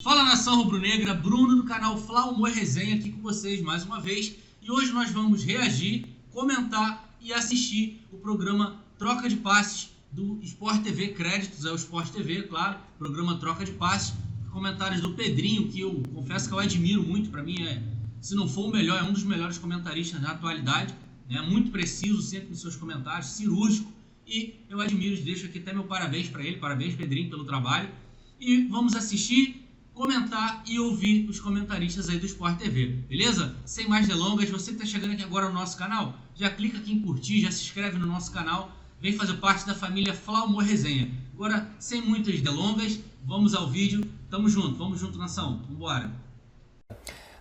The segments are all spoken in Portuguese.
Fala nação rubro-negra, Bruno do canal Fla Humor Resenha aqui com vocês mais uma vez. E hoje nós vamos reagir, comentar e assistir o programa Troca de Passes do Sport TV, créditos ao Sport TV, claro, programa Troca de Passes. Comentários do Pedrinho, que eu confesso que eu admiro muito, para mim se não for o melhor, é um dos melhores comentaristas da atualidade, né? Muito preciso sempre nos seus comentários, cirúrgico, e eu admiro, deixo aqui até meu parabéns para ele, parabéns Pedrinho pelo trabalho. E vamos assistir, comentar e ouvir os comentaristas aí do Sport TV, beleza? Sem mais delongas, você que está chegando aqui agora no nosso canal, já clica aqui em curtir, já se inscreve no nosso canal, vem fazer parte da família Fla Humor Resenha. Agora, sem muitas delongas, vamos ao vídeo, vamos junto nação, vambora!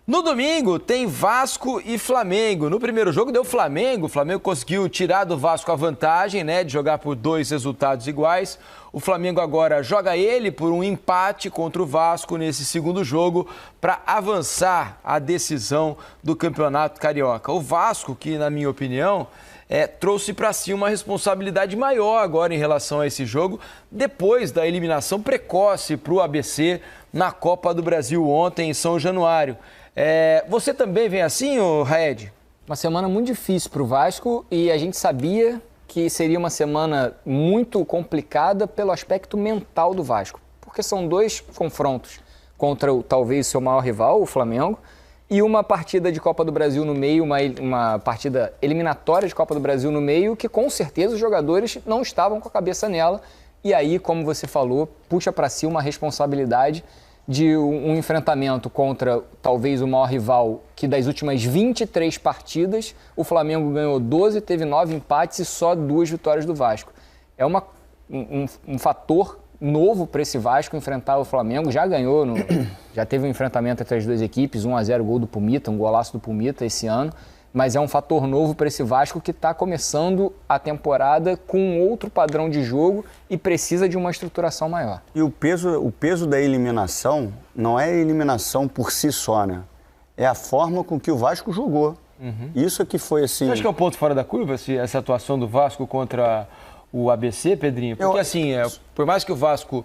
No domingo tem Vasco e Flamengo. No primeiro jogo deu Flamengo. O Flamengo conseguiu tirar do Vasco a vantagem, né, de jogar por 2 resultados iguais. O Flamengo agora joga ele por um empate contra o Vasco nesse segundo jogo para avançar a decisão do Campeonato Carioca. O Vasco, que na minha opinião trouxe para si uma responsabilidade maior agora em relação a esse jogo, depois da eliminação precoce para o ABC na Copa do Brasil ontem em São Januário. Você também vem assim, Raed? Uma semana muito difícil para o Vasco e a gente sabia que seria uma semana muito complicada pelo aspecto mental do Vasco, porque são 2 confrontos contra talvez seu maior rival, o Flamengo, e uma partida de Copa do Brasil no meio, uma partida eliminatória de Copa do Brasil no meio, que com certeza os jogadores não estavam com a cabeça nela, e aí, como você falou, puxa para si uma responsabilidade de um enfrentamento contra talvez o maior rival, que das últimas 23 partidas, o Flamengo ganhou 12, teve 9 empates e só 2 vitórias do Vasco. É um fator novo para esse Vasco enfrentar o Flamengo, já ganhou, já teve um enfrentamento entre as 2 equipes, 1-0 gol do Pumita, um golaço do Pumita esse ano, mas é um fator novo para esse Vasco que está começando a temporada com outro padrão de jogo e precisa de uma estruturação maior. E o peso da eliminação não é a eliminação por si só, né? É a forma com que o Vasco jogou. Isso aqui foi assim... Você acha que é um ponto fora da curva essa atuação do Vasco contra o ABC, Pedrinho? Porque por mais que o Vasco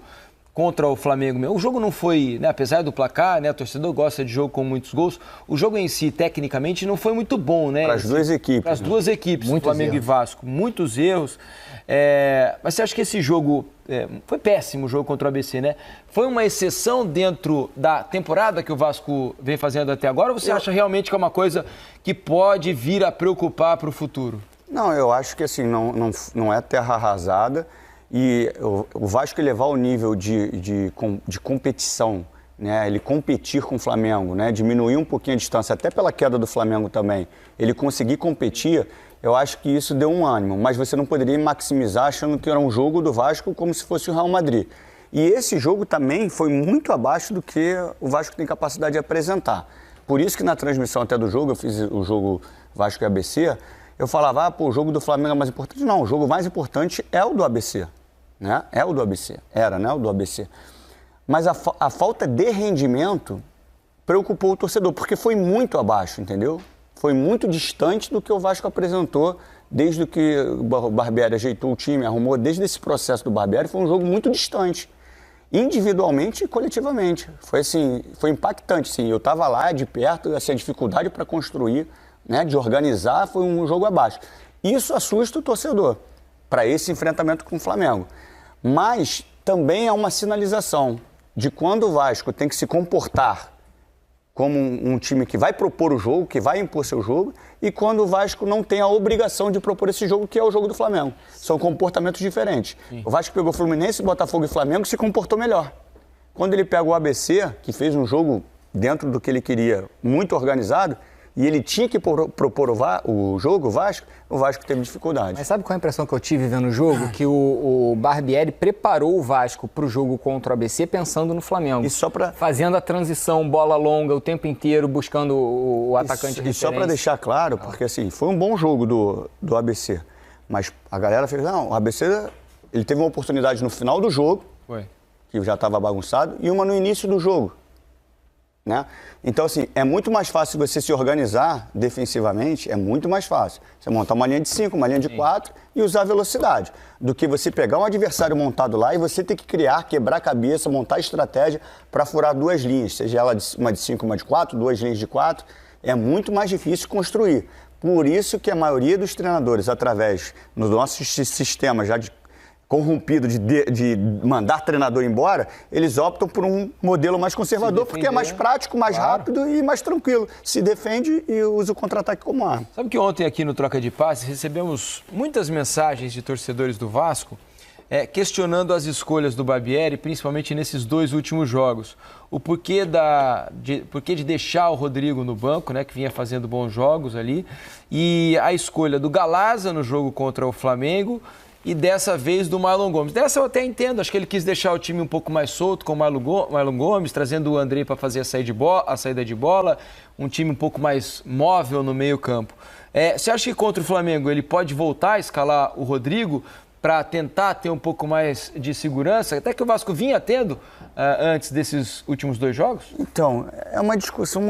contra o Flamengo, o jogo não foi, né, apesar do placar, né, o torcedor gosta de jogo com muitos gols, o jogo em si, tecnicamente, não foi muito bom, né? Para as 2 equipes. Para as 2 equipes, Flamengo e Vasco, muitos erros. Mas você acha que esse jogo, foi péssimo o jogo contra o ABC, né? Foi uma exceção dentro da temporada que o Vasco vem fazendo até agora, ou você acha realmente que é uma coisa que pode vir a preocupar para o futuro? Não, eu acho que assim, não é terra arrasada. E o Vasco elevar o nível de competição, né? Ele competir com o Flamengo, né? Diminuir um pouquinho a distância, até pela queda do Flamengo também, ele conseguir competir, eu acho que isso deu um ânimo, mas você não poderia maximizar achando que era um jogo do Vasco como se fosse o Real Madrid. E esse jogo também foi muito abaixo do que o Vasco tem capacidade de apresentar. Por isso que na transmissão até do jogo, eu fiz o jogo Vasco e ABC, eu falava, o jogo do Flamengo é mais importante. Não, o jogo mais importante é o do ABC. Né? É o do ABC, era, né, o do ABC. Mas a falta de rendimento preocupou o torcedor, porque foi muito abaixo, entendeu? Foi muito distante do que o Vasco apresentou desde que o Barbieri ajeitou o time, arrumou, desde esse processo do Barbieri, foi um jogo muito distante, individualmente e coletivamente. Foi assim, foi impactante, sim. Eu estava lá de perto, assim, a dificuldade para construir, né, de organizar, foi um jogo abaixo. Isso assusta o torcedor para esse enfrentamento com o Flamengo. Mas também é uma sinalização de quando o Vasco tem que se comportar como um time que vai propor o jogo, que vai impor seu jogo, e quando o Vasco não tem a obrigação de propor esse jogo, que é o jogo do Flamengo. São comportamentos diferentes. Sim. O Vasco pegou Fluminense, Botafogo e Flamengo e se comportou melhor. Quando ele pega o ABC, que fez um jogo dentro do que ele queria, muito organizado, e ele tinha que propor o jogo, o Vasco teve dificuldade. Mas sabe qual é a impressão que eu tive vendo o jogo? Que o Barbieri preparou o Vasco para o jogo contra o ABC pensando no Flamengo. E só pra... Fazendo a transição, bola longa, o tempo inteiro, buscando o atacante de referência. E só para deixar claro, porque assim, foi um bom jogo do ABC, mas a galera fez, não, o ABC, ele teve uma oportunidade no final do jogo, que já estava bagunçado, e uma no início do jogo. né? Então, assim, é muito mais fácil você se organizar defensivamente, é muito mais fácil. Você montar uma linha de 5, uma linha de 4 e usar velocidade, do que você pegar um adversário montado lá e você ter que criar, quebrar a cabeça, montar estratégia para furar duas linhas, seja ela uma de 5, uma de 4, duas linhas de 4, é muito mais difícil construir. Por isso que a maioria dos treinadores, através do nosso sistema já corrompido de mandar treinador embora, eles optam por um modelo mais conservador, porque é mais prático, mais rápido e mais tranquilo. Se defende e usa o contra-ataque como arma. Sabe que ontem aqui no Troca de Passes recebemos muitas mensagens de torcedores do Vasco questionando as escolhas do Barbieri, principalmente nesses 2 últimos jogos. O porquê de deixar o Rodrigo no banco, né, que vinha fazendo bons jogos ali, e a escolha do Galarza no jogo contra o Flamengo, e dessa vez do Marlon Gomes. Dessa eu até entendo, acho que ele quis deixar o time um pouco mais solto com o Marlon Gomes, trazendo o Andrei para fazer a saída de bola, um time um pouco mais móvel no meio campo. Você acha que contra o Flamengo ele pode voltar a escalar o Rodrigo para tentar ter um pouco mais de segurança, até que o Vasco vinha tendo antes desses últimos 2 jogos? Então, é uma discussão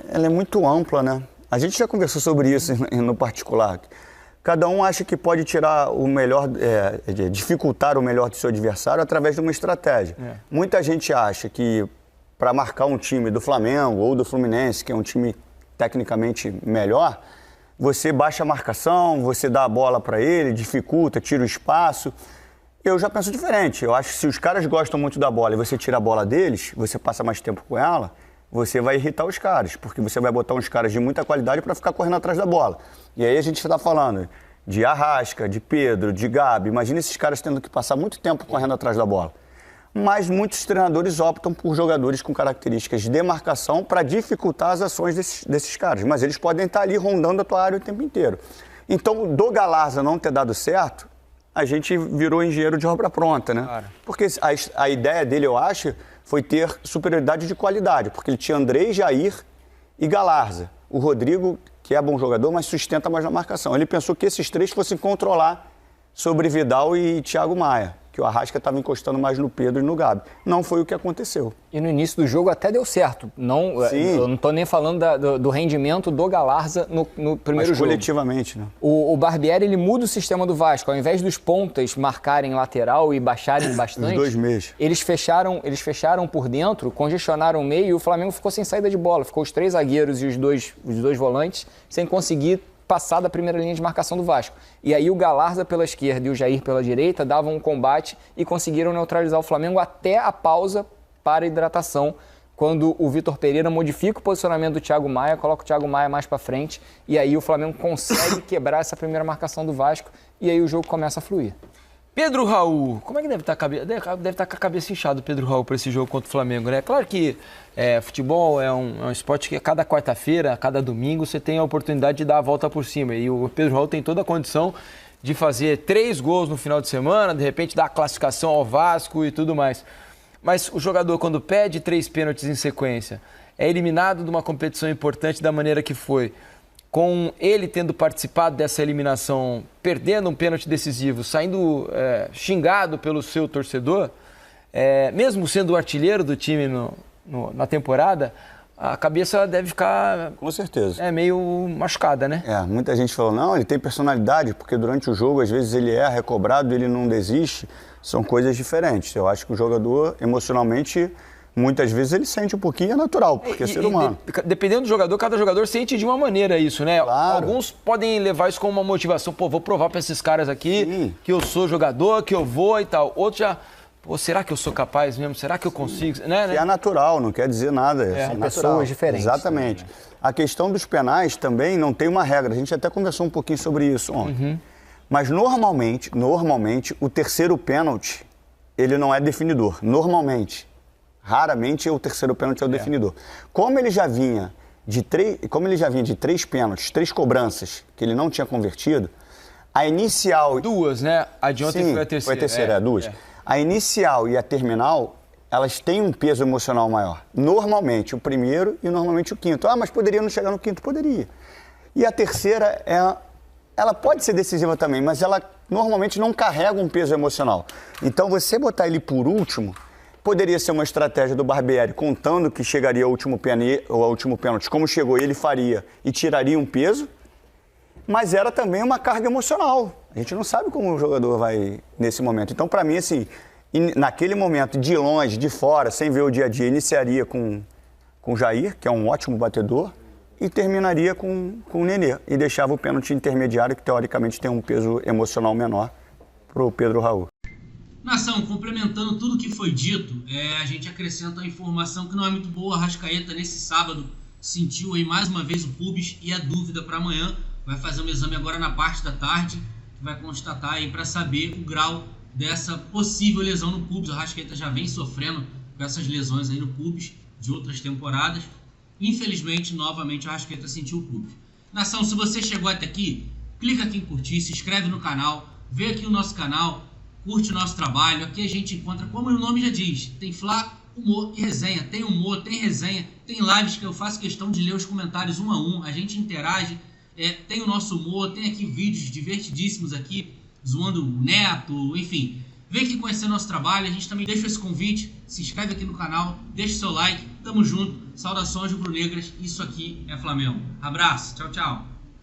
ela é muito ampla, né? A gente já conversou sobre isso no particular. Cada um acha que pode tirar o melhor, dificultar o melhor do seu adversário através de uma estratégia. Muita gente acha que para marcar um time do Flamengo ou do Fluminense, que é um time tecnicamente melhor, você baixa a marcação, você dá a bola para ele, dificulta, tira o espaço. Eu já penso diferente. Eu acho que se os caras gostam muito da bola e você tira a bola deles, você passa mais tempo com ela, você vai irritar os caras, porque você vai botar uns caras de muita qualidade para ficar correndo atrás da bola. E aí a gente está falando de Arrasca, de Pedro, de Gabi. Imagina esses caras tendo que passar muito tempo correndo atrás da bola. Mas muitos treinadores optam por jogadores com características de demarcação para dificultar as ações desses caras. Mas eles podem estar ali rondando a tua área o tempo inteiro. Então, do Galarza não ter dado certo, a gente virou engenheiro de obra pronta, né? Claro. Porque a ideia dele, eu acho, foi ter superioridade de qualidade. Porque ele tinha Andrei, Jair e Galarza. O Rodrigo, que é bom jogador, mas sustenta mais na marcação. Ele pensou que esses 3 fossem controlar sobre Vidal e Thiago Maia, que o Arrasca estava encostando mais no Pedro e no Gabi. Não foi o que aconteceu. E no início do jogo até deu certo. Eu não estou nem falando do rendimento do Galarza no primeiro jogo. Coletivamente, né? O Barbieri, ele muda o sistema do Vasco. Ao invés dos pontas marcarem lateral e baixarem bastante, os 2 meios. Eles fecharam por dentro, congestionaram o meio e o Flamengo ficou sem saída de bola. Ficou os 3 zagueiros e os dois volantes sem conseguir passar da primeira linha de marcação do Vasco. E aí o Galarza pela esquerda e o Jair pela direita davam um combate e conseguiram neutralizar o Flamengo até a pausa para hidratação, quando o Vitor Pereira modifica o posicionamento do Thiago Maia, coloca o Thiago Maia mais para frente e aí o Flamengo consegue quebrar essa primeira marcação do Vasco e aí o jogo começa a fluir. Pedro Raul, como é que deve estar com a cabeça inchada o Pedro Raul para esse jogo contra o Flamengo, né? Claro que futebol é um esporte que a cada quarta-feira, a cada domingo, você tem a oportunidade de dar a volta por cima. E o Pedro Raul tem toda a condição de fazer 3 gols no final de semana, de repente dar a classificação ao Vasco e tudo mais. Mas o jogador, quando pede 3 pênaltis em sequência, é eliminado de uma competição importante da maneira que foi, com ele tendo participado dessa eliminação, perdendo um pênalti decisivo, saindo xingado pelo seu torcedor, mesmo sendo o artilheiro do time na temporada, a cabeça deve ficar... Com certeza. Meio machucada, né? Muita gente falou, não, ele tem personalidade, porque durante o jogo, às vezes, ele é recobrado, ele não desiste. São coisas diferentes. Eu acho que o jogador, emocionalmente... Muitas vezes ele sente um pouquinho, é natural, porque é ser humano. Dependendo do jogador, cada jogador sente de uma maneira isso, né? Claro. Alguns podem levar isso como uma motivação. Pô, vou provar para esses caras aqui que eu sou jogador, que eu vou e tal. Outros já, será que eu sou capaz mesmo? Será que eu consigo? Né? É natural, não quer dizer nada. São pessoas diferentes. Exatamente. Também, né? A questão dos penais também não tem uma regra. A gente até conversou um pouquinho sobre isso ontem. Mas normalmente, o terceiro pênalti, ele não é definidor. Normalmente. Raramente o terceiro pênalti é o definidor. Como ele já vinha de 3 pênaltis, 3 cobranças que ele não tinha convertido, a inicial... 2, né? A de ontem foi a terceira. Foi a terceira, 2. A inicial e a terminal, elas têm um peso emocional maior. Normalmente o primeiro e normalmente o quinto. Mas poderia não chegar no quinto? Poderia. E a terceira, ela pode ser decisiva também, mas ela normalmente não carrega um peso emocional. Então você botar ele por último... poderia ser uma estratégia do Barbieri, contando que chegaria ao último pênalti, como chegou, ele faria e tiraria um peso, mas era também uma carga emocional. A gente não sabe como o jogador vai nesse momento. Então, para mim, assim, naquele momento, de longe, de fora, sem ver o dia a dia, iniciaria com o Jair, que é um ótimo batedor, e terminaria com o Nenê. E deixava o pênalti intermediário, que teoricamente tem um peso emocional menor, para o Pedro Raul. Nação, complementando tudo que foi dito, a gente acrescenta a informação que não é muito boa. A Arrascaeta, nesse sábado, sentiu aí mais uma vez o pubis e a dúvida para amanhã. Vai fazer um exame agora na parte da tarde, que vai constatar aí para saber o grau dessa possível lesão no pubis. A Arrascaeta já vem sofrendo com essas lesões aí no pubis de outras temporadas. Infelizmente, novamente, a Arrascaeta sentiu o pubis. Nação, se você chegou até aqui, clica aqui em curtir, se inscreve no canal, vê aqui o nosso canal, curte o nosso trabalho. Aqui a gente encontra, como o nome já diz, tem Fla, humor e resenha. Tem humor, tem resenha, tem lives que eu faço questão de ler os comentários um a um, a gente interage, tem o nosso humor, tem aqui vídeos divertidíssimos aqui, zoando o Neto, enfim. Vem aqui conhecer nosso trabalho, a gente também deixa esse convite, se inscreve aqui no canal, deixa o seu like, tamo junto, saudações rubro-negras, isso aqui é Flamengo. Abraço, tchau, tchau.